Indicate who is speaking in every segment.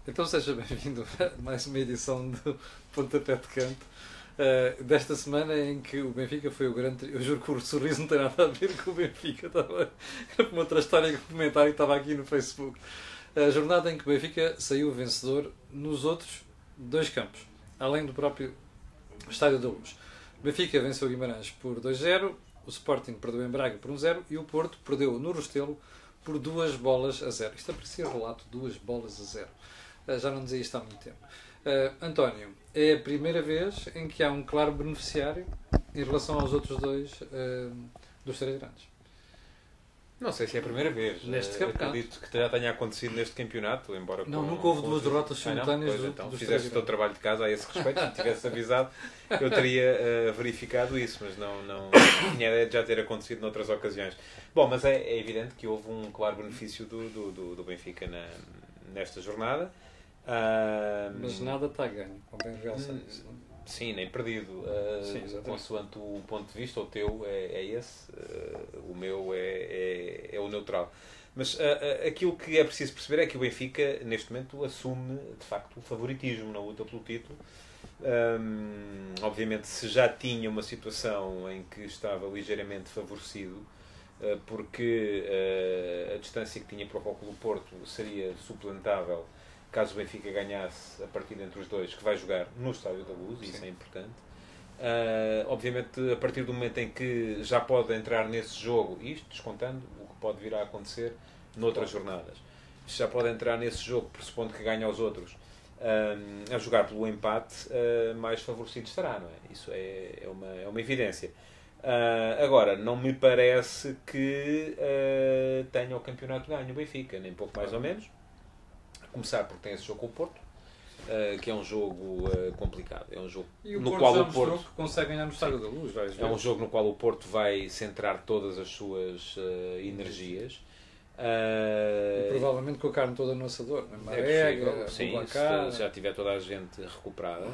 Speaker 1: Então seja bem-vindo a mais uma edição do Pontapé de Canto. Desta semana em que o Benfica foi o grande... Eu juro que o sorriso não tem nada a ver com o Benfica. Era uma outra história que o comentário estava aqui no Facebook. A jornada em que o Benfica saiu vencedor nos outros dois campos, além do próprio Estádio da Luz. O Benfica venceu o Guimarães por 2-0, o Sporting perdeu em Braga por 1-0 e o Porto perdeu no Restelo por 2-0. Isto parecia relato, 2-0. Já não dizia isto há muito tempo. António, é a primeira vez em que há um claro beneficiário em relação aos outros dois dos três grandes.
Speaker 2: Não sei se é a primeira vez.
Speaker 1: Neste campeonato.
Speaker 2: Acredito que já tenha acontecido neste campeonato, embora
Speaker 1: Nunca houve duas derrotas simultâneas
Speaker 2: então,
Speaker 1: dos
Speaker 2: fizeste o teu trabalho de casa a esse respeito. Se tivesse avisado, eu teria verificado isso, mas não tinha ideia de já ter acontecido noutras ocasiões. Bom, mas é evidente que houve um claro benefício do Benfica nesta jornada.
Speaker 1: Mas nada está a ganho, convém realçar isso.
Speaker 2: Sim, nem perdido. Consoante o ponto de vista, o teu é esse, o meu é o neutral. Mas aquilo que é preciso perceber é que o Benfica, neste momento, assume, de facto, o favoritismo na luta pelo título. Obviamente, se já tinha uma situação em que estava ligeiramente favorecido, porque a distância que tinha para o Futebol Clube do Porto seria suplantável caso o Benfica ganhasse a partida entre os dois, que vai jogar no Estádio da Luz, e isso é importante. Obviamente, a partir do momento em que já pode entrar nesse jogo, isto descontando o que pode vir a acontecer noutras jornadas, já pode entrar nesse jogo, pressupondo que ganha aos outros, a jogar pelo empate, mais favorecido estará, não é? Isso é uma evidência. Agora, não me parece que tenha o campeonato ganho o Benfica, nem pouco mais ou menos. Começar porque tem esse jogo com o Porto, que é um jogo complicado. É um jogo
Speaker 1: no qual o Porto consegue ganhar no Estádio da Luz.
Speaker 2: É um jogo no qual o Porto vai centrar todas as suas energias.
Speaker 1: E provavelmente com a carne toda no assador.
Speaker 2: Sim, se já tiver toda a gente recuperada.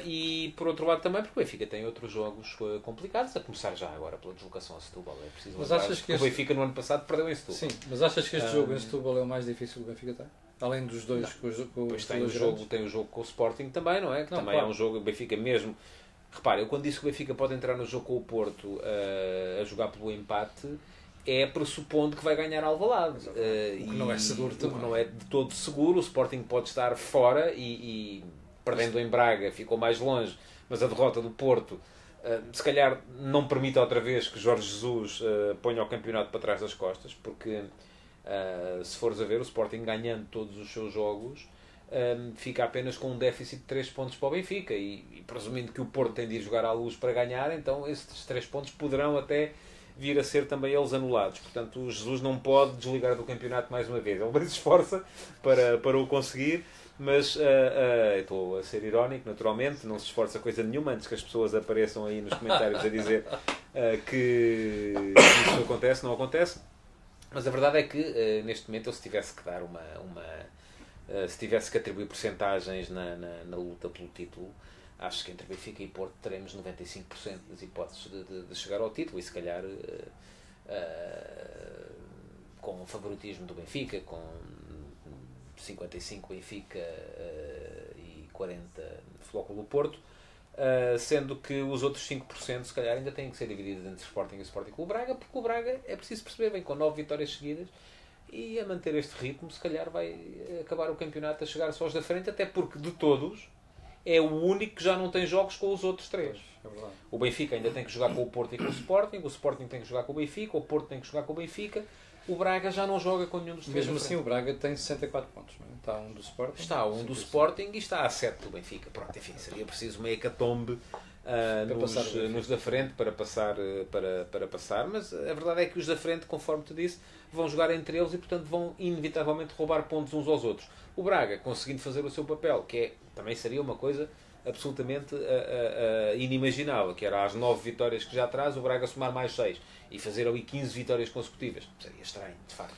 Speaker 2: E por outro lado também porque o Benfica tem outros jogos complicados, a começar já agora pela deslocação a Setúbal. É preciso lembrar que o Benfica no ano passado perdeu em Setúbal.
Speaker 1: Sim, mas achas que este jogo em Setúbal é o mais difícil do Benfica ter? Além dos dois com
Speaker 2: pois tem o jogo com o Sporting também, não é? Que também é um jogo, o Benfica mesmo. Repare, eu quando disse que o Benfica pode entrar no jogo com o Porto a jogar pelo empate, é pressupondo que vai ganhar Alvalade.
Speaker 1: O que não é seguro também.
Speaker 2: O que não é de todo seguro. O Sporting pode estar fora e perdendo em Braga ficou mais longe, mas a derrota do Porto se calhar não permite outra vez que Jorge Jesus ponha o campeonato para trás das costas, porque se fores a ver, o Sporting ganhando todos os seus jogos fica apenas com um déficit de 3 pontos para o Benfica e presumindo que o Porto tem de ir jogar à Luz para ganhar, então esses 3 pontos poderão até vir a ser também eles anulados. Portanto, o Jesus não pode desligar do campeonato mais uma vez. Ele se esforça para o conseguir, mas estou a ser irónico, naturalmente, não se esforça coisa nenhuma antes que as pessoas apareçam aí nos comentários a dizer que isso acontece, não acontece. Mas a verdade é que, neste momento, eu se tivesse que dar se tivesse que atribuir percentagens na luta pelo título, acho que entre Benfica e Porto teremos 95% das hipóteses de chegar ao título e se calhar com o favoritismo do Benfica, com 55 Benfica e 40 Futebol Clube do Porto, sendo que os outros 5% se calhar ainda têm que ser divididos entre o Sporting e o Sporting Clube Braga, porque o Braga é preciso perceber, vem com 9 vitórias seguidas e a manter este ritmo se calhar vai acabar o campeonato a chegar só aos da frente, até porque de todos é o único que já não tem jogos com os outros 3. O Benfica ainda tem que jogar com o Porto e com o Sporting tem que jogar com o Benfica, o Porto tem que jogar com o Benfica, o Braga já não joga com nenhum dos 3.
Speaker 1: Mesmo assim o Braga tem 64 pontos, não é? Está um do Sporting.
Speaker 2: Está um do Sporting e está a 7 do Benfica. Pronto, enfim, seria preciso uma hecatombe nos da frente para passar, mas a verdade é que os da frente, conforme te disse, vão jogar entre eles e portanto vão inevitavelmente roubar pontos uns aos outros. O Braga, conseguindo fazer o seu papel, que também seria uma coisa absolutamente inimaginável, que era às 9 vitórias que já traz, o Braga somar mais 6 e fazer ali 15 vitórias consecutivas. Seria estranho, de facto.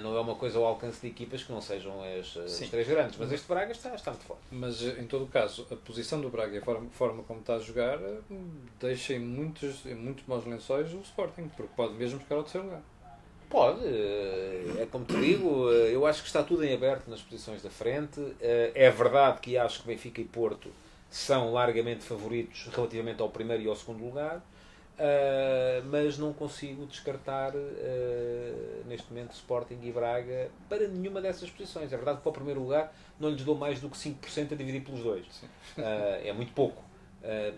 Speaker 2: Não é uma coisa ao alcance de equipas que não sejam as 3 grandes, mas este Braga está muito forte.
Speaker 1: Mas, em todo o caso, a posição do Braga e a forma como está a jogar deixa em muito maus lençóis o Sporting, porque pode mesmo ficar ao terceiro lugar.
Speaker 2: Pode, é como te digo, eu acho que está tudo em aberto nas posições da frente. É verdade que acho que Benfica e Porto são largamente favoritos relativamente ao primeiro e ao segundo lugar, mas não consigo descartar neste momento Sporting e Braga para nenhuma dessas posições. É verdade que para o primeiro lugar não lhes dou mais do que 5% a dividir pelos dois. É muito pouco,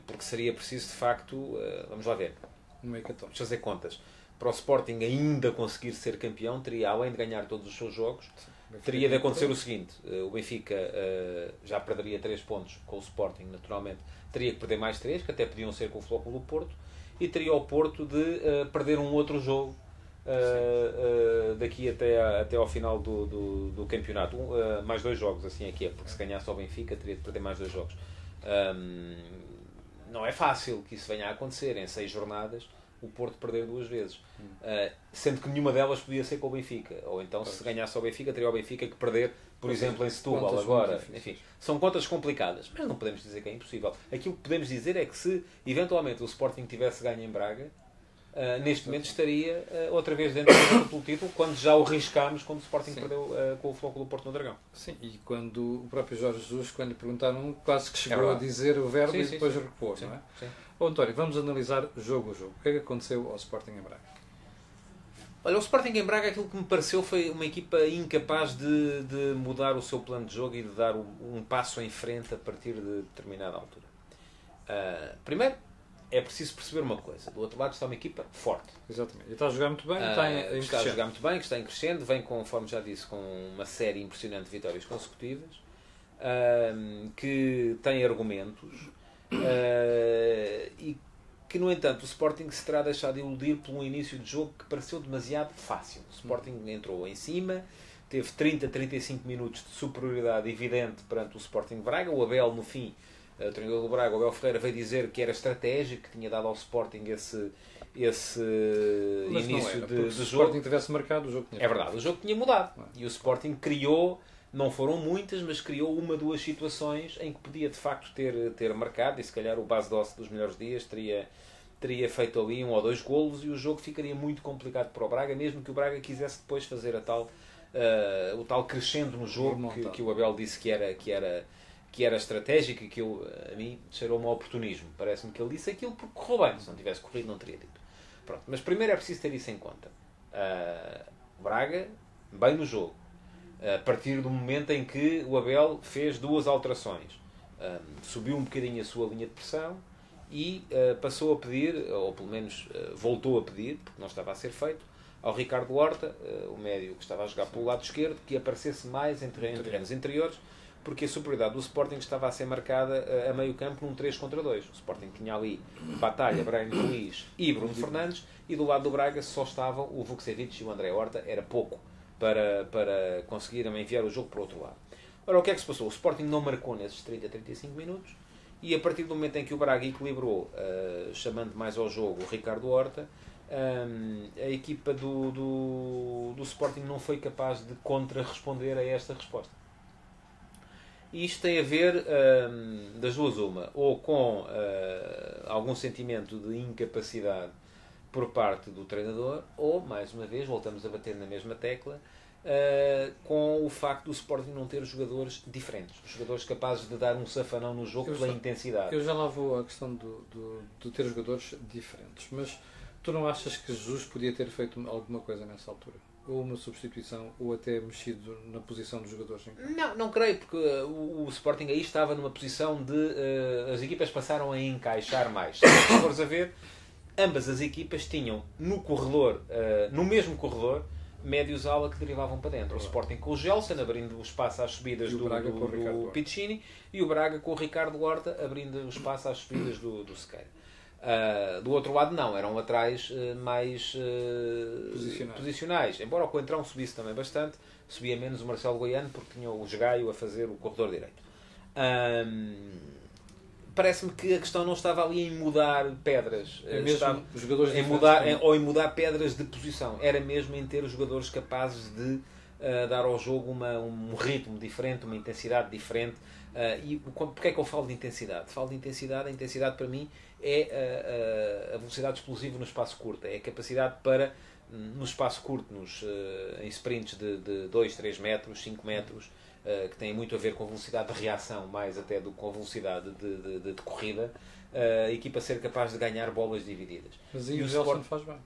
Speaker 2: porque seria preciso de facto, vamos lá ver, vamos fazer contas. Para o Sporting ainda conseguir ser campeão, teria, além de ganhar todos os seus jogos, teria de acontecer o seguinte: o Benfica já perderia 3 pontos com o Sporting, naturalmente, teria que perder mais 3, que até podiam ser com o Flóculo do Porto, e teria o Porto de perder um outro jogo daqui até ao final do campeonato. Mais 2 jogos, assim é que é, porque se ganhasse ao Benfica teria de perder mais 2 jogos. Não é fácil que isso venha a acontecer em 6 jornadas. O Porto perder 2 vezes. Sendo que nenhuma delas podia ser com o Benfica. Ou então, se ganhasse ao Benfica, teria o Benfica que perder, por exemplo, em Setúbal. Agora, enfim, são contas complicadas. Mas não podemos dizer que é impossível. Aquilo que podemos dizer é que se, eventualmente, o Sporting tivesse ganho em Braga, neste momento estaria outra vez dentro da luta pelo título, quando já o riscámos quando o Sporting perdeu com o Flóculo do Porto no Dragão.
Speaker 1: Sim, e quando o próprio Jorge Jesus, quando lhe perguntaram, quase que chegou a dizer o verbo e depois recuou, não é?
Speaker 2: Sim.
Speaker 1: Bom, António, vamos analisar jogo a jogo. O que é que aconteceu ao Sporting em Braga?
Speaker 2: Olha, o Sporting em Braga, aquilo que me pareceu foi uma equipa incapaz de mudar o seu plano de jogo e de dar um passo em frente a partir de determinada altura. Primeiro, é preciso perceber uma coisa. Do outro lado está uma equipa forte.
Speaker 1: Exatamente. E está a jogar muito bem,
Speaker 2: está a jogar muito bem, que está em crescendo, vem, conforme já disse, com uma série impressionante de vitórias consecutivas, que tem argumentos, e que, no entanto, o Sporting se terá deixado iludir por um início de jogo que pareceu demasiado fácil. O Sporting entrou em cima, teve 30-35 minutos de superioridade evidente perante o Sporting Braga. O Abel, no fim, o treinador do Braga, o Abel Ferreira, veio dizer que era estratégico, que tinha dado ao Sporting esse início de jogo. Se o
Speaker 1: Sporting tivesse marcado, o jogo tinha
Speaker 2: mudado. É verdade, o jogo tinha mudado. E o Sporting criou, não foram muitas, mas criou 1 ou 2 situações em que podia de facto ter marcado, e se calhar o base doce dos melhores dias teria feito ali 1 ou 2 golos, e o jogo ficaria muito complicado para o Braga, mesmo que o Braga quisesse depois fazer o tal crescendo no jogo que o Abel disse que era estratégico, e que a mim cheirou-me ao oportunismo. Parece-me que ele disse aquilo porque correu bem. Se não tivesse corrido, não teria dito. Pronto. Mas primeiro é preciso ter isso em conta. O Braga, bem no jogo. A partir do momento em que o Abel fez 2 alterações. Subiu um bocadinho a sua linha de pressão e passou a pedir, ou pelo menos voltou a pedir, porque não estava a ser feito, ao Ricardo Horta, o médio que estava a jogar pelo lado esquerdo, que aparecesse mais em terrenos interiores, porque a superioridade do Sporting estava a ser marcada a meio campo num 3 contra 2. O Sporting tinha ali Batalha, Breno Luís e Bruno Fernandes, e do lado do Braga só estavam o Vukcevic e o André Horta. Era pouco para conseguir enviar o jogo para o outro lado. Ora, o que é que se passou? O Sporting não marcou nesses 30-35 minutos, e a partir do momento em que o Braga equilibrou, chamando mais ao jogo o Ricardo Horta, a equipa do Sporting não foi capaz de contra-responder a esta resposta. E isto tem a ver, das duas uma, ou com algum sentimento de incapacidade por parte do treinador, ou, mais uma vez, voltamos a bater na mesma tecla, com o facto do Sporting não ter jogadores diferentes, jogadores capazes de dar um safanão no jogo pela intensidade.
Speaker 1: Eu já lá vou à questão de ter jogadores diferentes, mas tu não achas que Jesus podia ter feito alguma coisa nessa altura? Ou uma substituição, ou até mexido na posição dos jogadores?
Speaker 2: Não creio, porque o Sporting aí estava numa posição de as equipas passaram a encaixar mais. Se fores a ver, ambas as equipas tinham no corredor, no mesmo corredor, médios ala que derivavam para dentro. O Sporting com o Gelson, abrindo o espaço às subidas do Piccini, e o Braga com o Ricardo Horta, abrindo o espaço às subidas do Sequeira. Do outro lado não, eram laterais mais posicionais. Embora o Coentrão subisse também bastante, subia menos o Marcelo Goiano, porque tinha o Gaio a fazer o corredor direito. Parece-me que a questão não estava ali em mudar pedras, em mudar pedras de posição, era mesmo em ter os jogadores capazes de dar ao jogo um ritmo diferente, uma intensidade diferente. E porque é que eu falo de intensidade? Falo de intensidade. A intensidade para mim é a velocidade explosiva no espaço curto, é a capacidade para no espaço curto, em sprints de 2, 3 metros, 5 metros, que têm muito a ver com a velocidade de reação, mais até do que com a velocidade de corrida, a equipa ser capaz de ganhar bolas divididas.
Speaker 1: Mas aí o Gelson faz bem.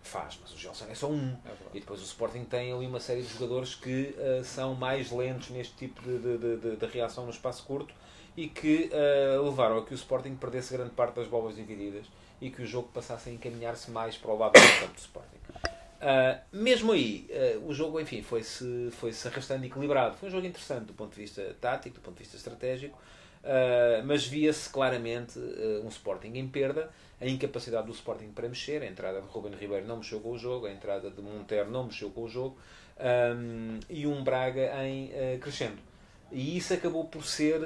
Speaker 2: Faz, mas o Gelson é só um. E depois o Sporting tem ali uma série de jogadores que são mais lentos neste tipo de reação no espaço curto e que levaram a que o Sporting perdesse grande parte das bolas divididas e que o jogo passasse a encaminhar-se mais para o lado do campo do Sporting. Mesmo aí, o jogo, enfim, foi-se arrastando equilibrado. Foi um jogo interessante do ponto de vista tático, do ponto de vista estratégico, mas via-se claramente um Sporting em perda, a incapacidade do Sporting para mexer, a entrada de Ruben Ribeiro não mexeu com o jogo, a entrada de Montero não mexeu com o jogo, e um Braga em crescendo. E isso acabou por ser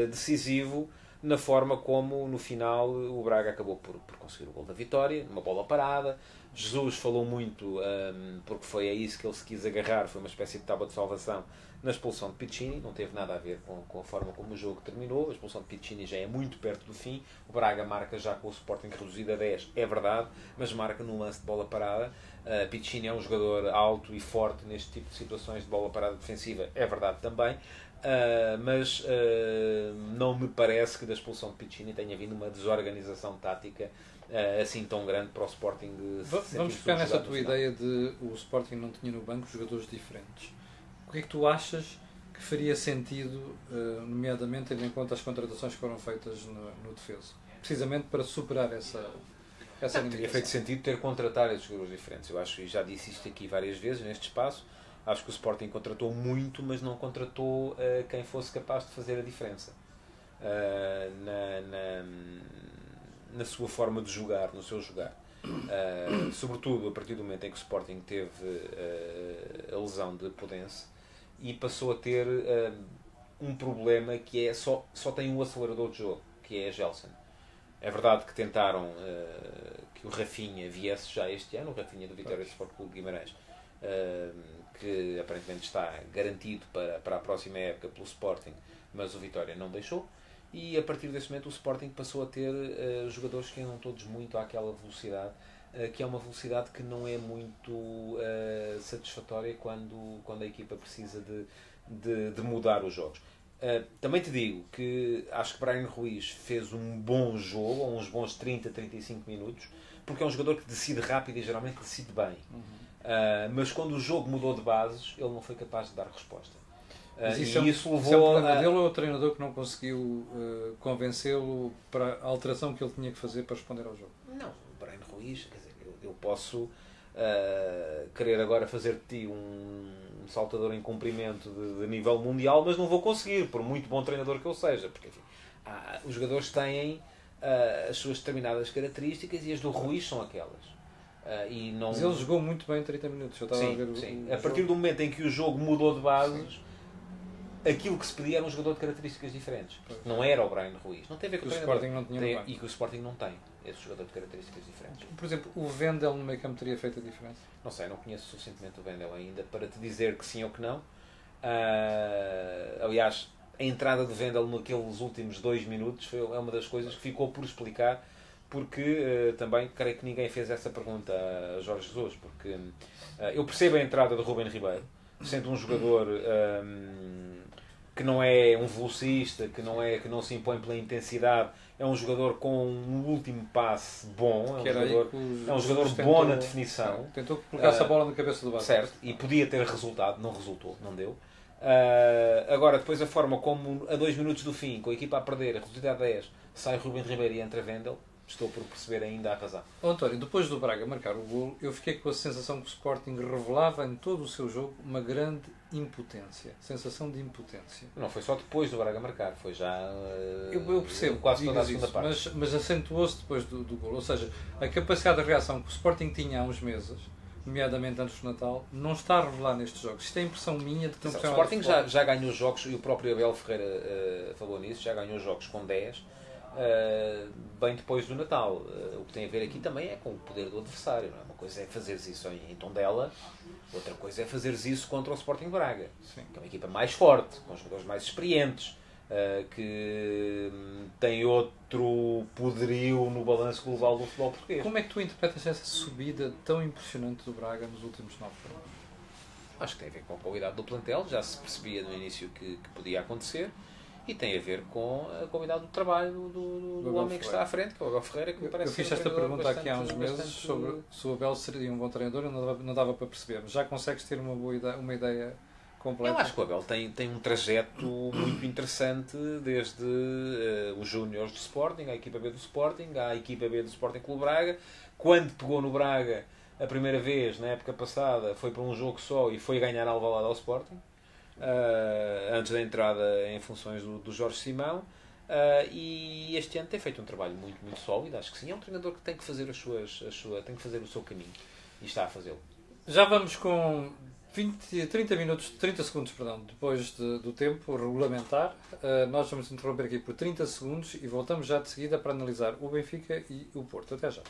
Speaker 2: decisivo na forma como, no final, o Braga acabou por conseguir o gol da vitória, numa bola parada. Jesus falou muito, porque foi a isso que ele se quis agarrar, foi uma espécie de tábua de salvação na expulsão de Piccini, não teve nada a ver com a forma como o jogo terminou. A expulsão de Piccini já é muito perto do fim, o Braga marca já com o Sporting reduzido a 10, é verdade, mas marca num lance de bola parada. Piccini é um jogador alto e forte neste tipo de situações de bola parada defensiva, é verdade também. Mas não me parece que da expulsão de Piccini tenha vindo uma desorganização tática assim tão grande para o Sporting.
Speaker 1: Vamos ficar nessa tua ideia de o Sporting não tinha no banco jogadores diferentes. O que é que tu achas que faria sentido, nomeadamente tendo em conta as contratações que foram feitas no defesa? Precisamente para superar essa limitação.
Speaker 2: Teria feito sentido ter contratado esses jogadores diferentes. Eu acho, e já disse isto aqui várias vezes neste espaço, acho que o Sporting contratou muito, mas não contratou quem fosse capaz de fazer a diferença na sua forma de jogar, no seu jogar. Sobretudo a partir do momento em que o Sporting teve a lesão de Podense e passou a ter um problema que é só tem um acelerador de jogo, que é a Gelson. É verdade que tentaram que o Rafinha viesse já este ano, o Rafinha do Vitória Sport Clube de Guimarães, que aparentemente está garantido para a próxima época pelo Sporting, mas o Vitória não deixou, e a partir desse momento o Sporting passou a ter jogadores que andam todos muito àquela velocidade, que é uma velocidade que não é muito satisfatória quando a equipa precisa de mudar os jogos. Também te digo que acho que Bryan Ruiz fez um bom jogo, ou uns bons 30, 35 minutos, porque é um jogador que decide rápido e geralmente decide bem. Mas quando o jogo mudou de bases, ele não foi capaz de dar resposta.
Speaker 1: Mas isso levou a dele ou o treinador que não conseguiu convencê-lo para a alteração que ele tinha que fazer para responder ao jogo?
Speaker 2: Não, o Bryan Ruiz, quer dizer, eu posso querer agora fazer de ti um saltador em comprimento de nível mundial, mas não vou conseguir, por muito bom treinador que eu seja, porque enfim, os jogadores têm as suas determinadas características e as do Ruiz são aquelas.
Speaker 1: Mas ele jogou muito bem 30 minutos. Eu estava a ver
Speaker 2: sim. A partir do momento em que o jogo mudou de bases, aquilo que se pedia era um jogador de características diferentes. Não era o Bryan Ruiz. Não tem a ver com o
Speaker 1: Sporting não tinha
Speaker 2: e que o Sporting não tem esse jogador de características diferentes.
Speaker 1: Por exemplo, o Wendel no meio campo teria feito a diferença?
Speaker 2: Não sei, não conheço suficientemente o Wendel ainda para te dizer que sim ou que não. Aliás, a entrada do Wendel naqueles últimos 2 minutos é uma das coisas que ficou por explicar, porque também creio que ninguém fez essa pergunta a Jorge Jesus, porque eu percebo a entrada de Ruben Ribeiro, sendo um jogador que não é um velocista, que não se impõe pela intensidade, é um jogador com um último passe bom, é um jogador bom na definição.
Speaker 1: Tentou colocar-se a bola na cabeça do Vasco.
Speaker 2: Certo, e podia ter resultado, não resultou, não deu. Agora, depois a forma como a 2 minutos do fim, com a equipa a perder, a resultado a 10, sai Ruben Ribeiro e entra Wendel, estou por perceber ainda a razão.
Speaker 1: António, depois do Braga marcar o golo, eu fiquei com a sensação que o Sporting revelava em todo o seu jogo uma grande impotência. Sensação de impotência.
Speaker 2: Não foi só depois do Braga marcar, foi já
Speaker 1: eu percebo,
Speaker 2: quase toda a segunda parte.
Speaker 1: Mas acentuou-se depois do golo. Ou seja, a capacidade de reação que o Sporting tinha há uns meses, nomeadamente antes do Natal, não está a revelar nestes jogos. Isto é impressão minha de que
Speaker 2: o Sporting já ganhou jogos, e o próprio Abel Ferreira falou nisso, já ganhou jogos com 10 bem depois do Natal. O que tem a ver aqui também é com o poder do adversário. Não é? Uma coisa é fazeres isso em Tondela, outra coisa é fazeres isso contra o Sporting Braga, que é uma equipa mais forte, com jogadores mais experientes, que tem outro poderio no balanço global do futebol português.
Speaker 1: Como é que tu interpretas essa subida tão impressionante do Braga nos últimos 9 jogos?
Speaker 2: Acho que tem a ver com a qualidade do plantel, já se percebia no início que podia acontecer, e tem a ver com a qualidade do trabalho do homem que está à frente, que é o Abel Ferreira, que me parece
Speaker 1: eu fiz esta pergunta aqui há uns meses sobre se o Abel seria um bom treinador, não dava para perceber, mas já consegues ter uma ideia completa?
Speaker 2: Eu acho que o Abel tem um trajeto muito interessante, desde os júniores do Sporting, a equipa B do Sporting, à equipa B do Sporting Clube Braga. Quando pegou no Braga a primeira vez, na época passada, foi para um jogo só e foi ganhar Alvalade ao Sporting, antes da entrada em funções do Jorge Simão. E este ano tem feito um trabalho muito, muito sólido. Acho que sim, é um treinador que tem que fazer tem que fazer o seu caminho, e está a fazê-lo.
Speaker 1: Já vamos com 30 segundos, depois do tempo regulamentar. Nós vamos interromper aqui por 30 segundos e voltamos já de seguida para analisar o Benfica e o Porto. Até já.